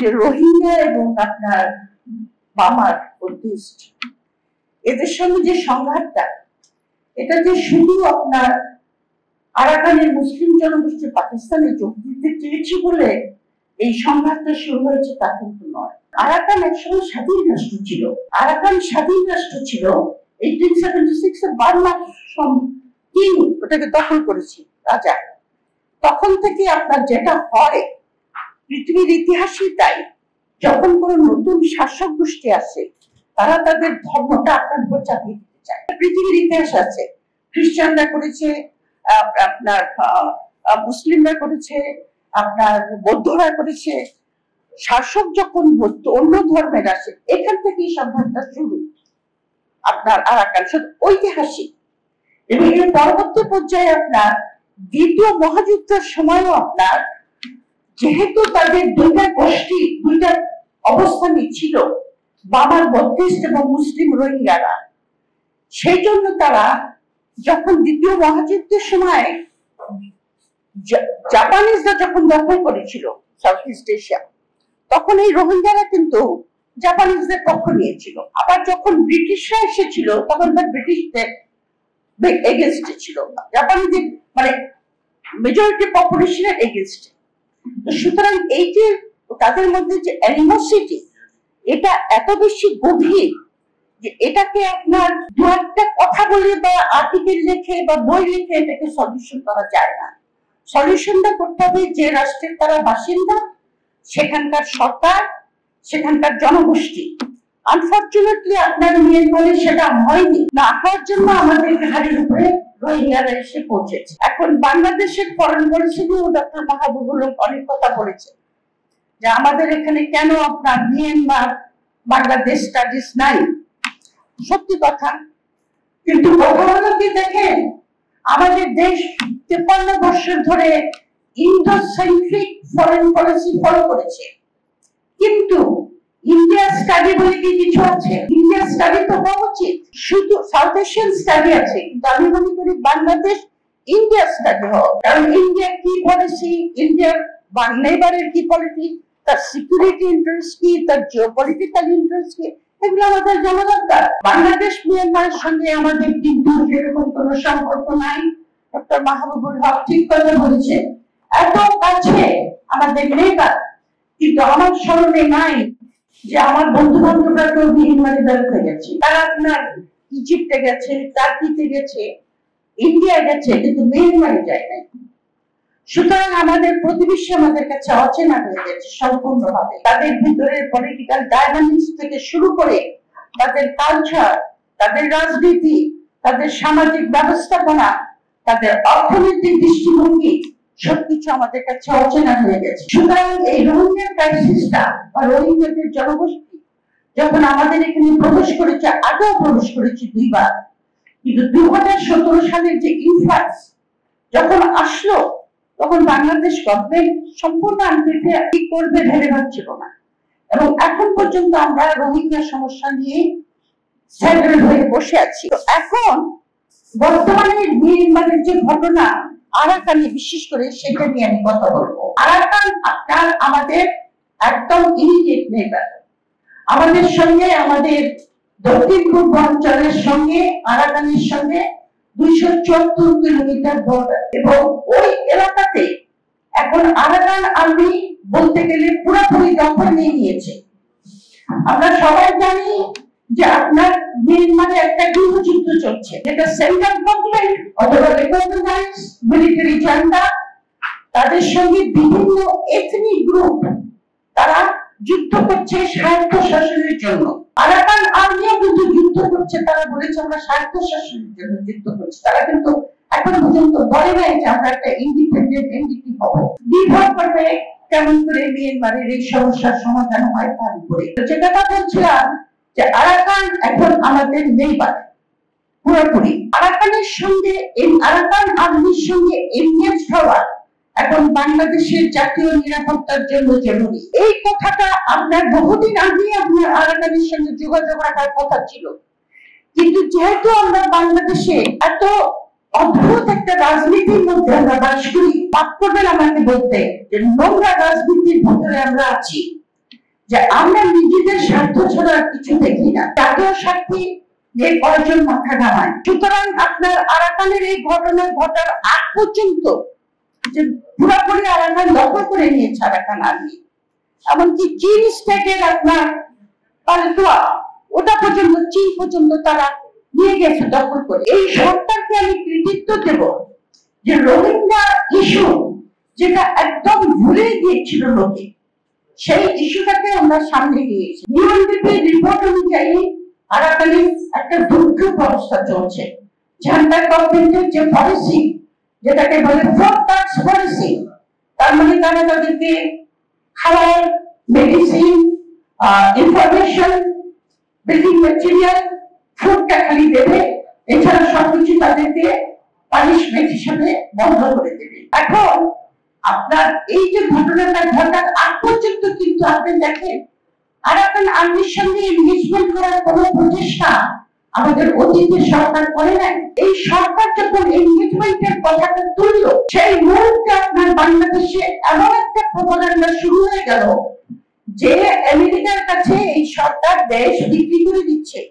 যে রোহিঙ্গা এবং আপনার বামার বুদ্ধিস্ট এদের সঙ্গে যে সংঘাতটা, এটা যে শুধু আপনার আরাকানের মুসলিম জনগোষ্ঠী পাকিস্তানে যোগ দিতে চেয়েছে বলে এই সংঘাতটা শুরু হয়েছে তা কিন্তু নয়। আরাকান একসময় স্বাধীন রাষ্ট্র ছিল। আরাকান স্বাধীন রাষ্ট্র ছিল 1876 বার্মার কিং ওটাকে দখল করেছে রাজা। তখন থেকে আপনার যেটা হয়, পৃথিবীর ইতিহাসই তাই, যখন কোন নতুন শাসক গোষ্ঠী আসে তারা তাদের ধর্মটা আপনার উপর চাপিয়ে দিতে চায়। পৃথিবীর ইতিহাস আছে, খ্রিস্টানরা করেছে, আপনার মুসলিমরা করেছে, আপনার বৌদ্ধরা করেছে। শাসক যখন অন্য ধর্মের আসে, এখান থেকেই সংঘাতটা শুরু আপনার আরাকান, শুধু ঐতিহাসিক। এবং এর পরবর্তী পর্যায়ে আপনার দ্বিতীয় মহাযুদ্ধের সময়ও আপনার যেহেতু তাদের দুইটা গোষ্ঠী দুইটা অবস্থানে ছিল, বামার বৌদ্ধিস্ট এবং মুসলিম রোহিঙ্গারা, সেই জন্য তারা যখন দ্বিতীয় মহাযুদ্ধের সময় জাপানিজরা যখন দখল করেছিল সাউথ ইস্ট এশিয়া, তখন এই রোহিঙ্গারা কিন্তু জাপানিজদের পক্ষ নিয়েছিল। আবার যখন ব্রিটিশরা এসেছিল তখন তার ব্রিটিশদের এগেনস্টে ছিল, জাপানিদের মানে মেজরিটি পপুলেশনের এগেনস্টে। সুতরাং এই যে তাদের মধ্যে যে অ্যানিমোসিটি, এটা এত বেশি গভীর যে এটাকে আপনার দু একটা কথা বলে বা আর্টিকেল লিখে বা বই লিখে এটাকে সলিউশন করা যায় না। সলিউশনটা করতে হবে যে রাষ্ট্রের তারা বাসিন্দা, সেখানকার সরকার, সেখানকার জনগোষ্ঠী। আনফরচুনেটলি আপনার মিয়ানমারে সেটা হয়নি। না হওয়ার জন্য আমাদের ঘাড়ের উপরে রোহিঙ্গারা এসে পৌঁছেছে। এখন বাংলাদেশের ফরেন পলিসি নিয়েও ডক্টর মাহবুবুল হক অনেক কথা বলেছে যে আমাদের এখানে কেন আপনার মিয়ানমার বাংলাদেশ স্টাডিজ নাই। সত্যি কথা, কিন্তু কি দেখেন, আমাদের দেশ 53 বছর ধরে ইন্ডো-সেন্ট্রিক ফরেন পলিসি ফলো করেছে, কিন্তু ইন্ডিয়া স্টাডি বলে কি কিছু আছে? ইন্ডিয়া স্টাডি তো হওয়া উচিত, শুধু সাউথ এশিয়ান স্টাডি আছে, কিন্তু আমি মনে করি বাংলাদেশ ইন্ডিয়া স্টাডি হোক। কারণ ইন্ডিয়া কি পলিসি, ইন্ডিয়ার নেইবারের কি পলিসি, তার সিকিউরিটি ইন্টারেস্ট কি, তার জিওপলিটিক্যাল ইন্টারেস্ট কি, এগুলো আমাদের জানা দরকার। বাংলাদেশ মিয়ানমারের সঙ্গে আমাদের কিন্তু সেরকম কোনো সম্পর্ক নাই। ডক্টর মাহবুবুল হক ঠিক কথা বলেছে, এত কাছে আমাদের নেইবার, কিন্তু আমার স্মরণে নাই যে আমার বন্ধু বান্ধবরা কেউ মিয়ানমারে বেড়াতে গেছে। তারা আপনার ইজিপ্টে গেছে, টার্কিতে গেছে, ইন্ডিয়া গেছে, কিন্তু মিয়ানমারে যায় নাই। সুতরাং আমাদের প্রতিবেশী আমাদের কাছে অচেনা হয়ে গেছে সম্পূর্ণভাবে। তাদের ভিতরের পলিটিক্যাল ডায়নামিক্স থেকে শুরু করে তাদের কালচার, তাদের রাজনীতি, তাদের সামাজিক ব্যবস্থাপনা, তাদের অর্থনৈতিক দৃষ্টিভঙ্গি সবকিছু আমাদের কাছে অচেনা হয়ে গেছে। সুতরাং এই রোহিঙ্গা ক্রাইসিসটা বা রোহিঙ্গাদের জনগোষ্ঠী যখন আমাদের এখানে প্রবেশ করেছে, আগেও প্রবেশ করেছে দুইবার, কিন্তু 2017 সালের যে ইনফ্লাক্স যখন আসলো, তখন বাংলাদেশ গভর্নমেন্ট সম্পূর্ণ আনপ্রিপেয়ার্ড, কি করবে ভেবে পাচ্ছিল না। এবং এখন পর্যন্ত আমরা রোহিঙ্গা সমস্যা নিয়ে সেটেল হয়ে বসে আছি। তো এখন বর্তমানে মিয়ানমারের যে ঘটনা আরাকানে, বিশেষ করে সেটা নিয়ে আমি কথা বলবো। আরাকান আপনার আমাদের একদম ইমিডিয়েট নেইবার। আমাদের সঙ্গে, আমাদের দক্ষিণ পূর্ব অঞ্চলের সঙ্গে আরাকানের সঙ্গে 274 কিলোমিটার বর্ডার, এবং ওই এলাকাতে এখন আরাকান আর্মি বলতে গেলে পুরোপুরি দখল নিয়ে নিয়েছে। আমরা সবাই জানি যে আপনার মিয়ানমারে একটা গৃহযুদ্ধ চলছে, যেটা সেন্ট্রাল গভর্নমেন্ট অথবা রিকগনাইজড মিলিটারি জান্টা, তাদের সঙ্গে বিভিন্ন এথনিক গ্রুপ তারা যুদ্ধ করছে স্বায়ত্ত শাসনের জন্য। আরাকান আর্মিও কিন্তু যুদ্ধ করছে, তারা বলেছে আমরা স্বায়ত্ত শাসনের জন্য যুদ্ধ করছি। তারা কিন্তু এখন পর্যন্ত বলে নাই যে আমরা একটা ইন্ডিপেন্ডেন্ট এন্টিটি হব। নির্ভর করবে কেমন করে মিয়ানমারের এই সমস্যার সমাধান হয় তার উপরে। যেটা বলছিলাম যে আরাকান এখন আমাদের নেইবার পুরোপুরি। আরাকানের সঙ্গে আরাকান আর্মির সঙ্গে এনগেজ হওয়া এখন বাংলাদেশের জাতীয় নিরাপত্তার জন্য জরুরি। এই কথাটা আপনার বহুদিন আগে আপনার আরাকানের সঙ্গে যোগাযোগ রাখার কথা ছিল, কিন্তু যেহেতু আমরা বাংলাদেশে এত অদ্ভুত একটা রাজনীতির মধ্যে আমরা বাস করি, পাপ করবেন আমাকে বলতে যে নোংরা রাজনীতির ভিতরে আমরা আছি, যে আমরা নিজেদের স্বার্থ ছাড়া আর কিছু দেখি না, জাতীয় স্বার্থে যে কয়জন মাথা ঘামায়। সুতরাং আপনার আরাকানের এই ঘটনা ঘটার আগ পর্যন্ত যে পুরোপুরি আরাকান দখল করে নিয়েছে আরাকান আর্মি, এমনকি চীন স্টেটের আপনার পালতুয়া ওটা পর্যন্ত চীন পর্যন্ত তারা নিয়ে গেছে দখল করে। এই সরকারকে আমি কৃতিত্ব দেব যে রোহিঙ্গা ইস্যু যেটা একদম ভুলে গিয়েছিল লোকে, সেই ইস্যুটাকে আমরা সামনে নিয়েছি। ইউএনডিপি রিপোর্ট অনুযায়ী আরাকানে একটা দুর্যোগ অবস্থা চলছে। ঝান্ডা গভর্নমেন্টের যে পলিসি, যেটাকে বলে ফোর টাক্স পলিসি, তার মানে তারা তাদেরকে খাবার, মেডিসিন, ইনফরমেশন, বিল্ডিং ম্যাটেরিয়াল, ফুডটা খালি দেবে, এছাড়া সবকিছু তাদেরকে পানিশমেন্ট হিসাবে বন্ধ করে দেবে। এখন আপনার এই যে ঘটনাটা ঘটার আগ পর্যন্ত কিন্তু আপনি দেখেন আরাকান আর্মির সঙ্গে এনগেজমেন্ট করার কোনো প্রচেষ্টা আমাদের অতীতের সরকার করে নাই। এই সরকার যখন এনগেজমেন্টের কথাটা তুলল, সেই মুহূর্তে আপনার বাংলাদেশে এমন একটা প্রপাগান্ডা শুরু হয়ে গেল যে আমেরিকার কাছে এই সরকার দেশ বিক্রি করে দিচ্ছে।